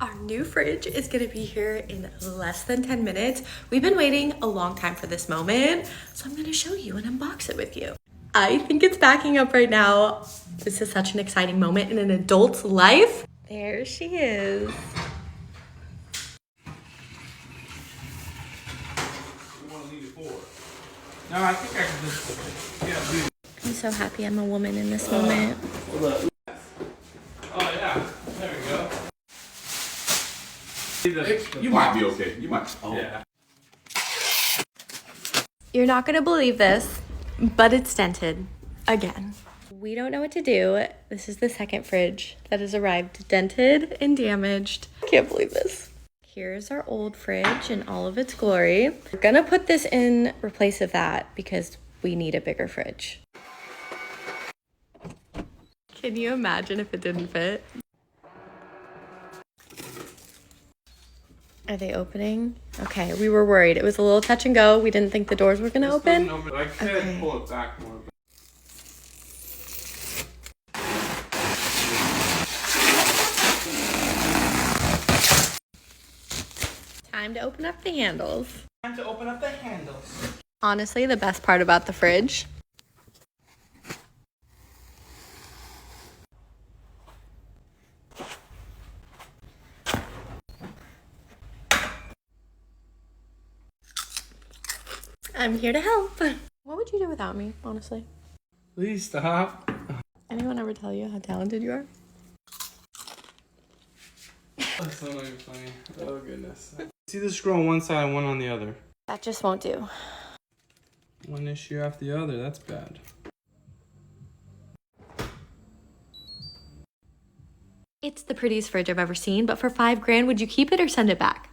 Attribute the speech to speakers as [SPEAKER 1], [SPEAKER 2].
[SPEAKER 1] Our new fridge is gonna be here in less than 10 minutes. We've been waiting a long time for this moment, so I'm gonna show you and unbox it with you. I think it's backing up right now. This is such an exciting moment in an adult's life. There she is.
[SPEAKER 2] No, I think I can just,
[SPEAKER 1] I'm so happy I'm a woman in this moment.
[SPEAKER 2] Oh, yeah. There we go.
[SPEAKER 3] You might be okay. You might. Oh.
[SPEAKER 2] Yeah.
[SPEAKER 1] You're not gonna believe this, but it's dented again. We don't know what to do. This is the second fridge that has arrived dented and damaged. I can't believe this. Here's our old fridge in all of its glory. We're gonna put this in replace of that because we need a bigger fridge. Can you imagine if it didn't fit? Are they opening? Okay, we were worried. It was a little touch and go. We didn't think the doors were gonna open.
[SPEAKER 2] I could
[SPEAKER 1] Okay.
[SPEAKER 2] pull it back more.
[SPEAKER 1] Time to open up the handles.
[SPEAKER 2] Time to open up the handles.
[SPEAKER 1] Honestly, the best part about the fridge I'm here to help. What would you do without me, honestly?
[SPEAKER 2] Please stop.
[SPEAKER 1] Anyone ever tell you how talented you are?
[SPEAKER 2] That's so not even funny. Oh, goodness. See the screw on one side and one on the other.
[SPEAKER 1] That just won't do.
[SPEAKER 2] One issue after the other. That's bad.
[SPEAKER 1] It's the prettiest fridge I've ever seen, but for $5 grand, would you keep it or send it back?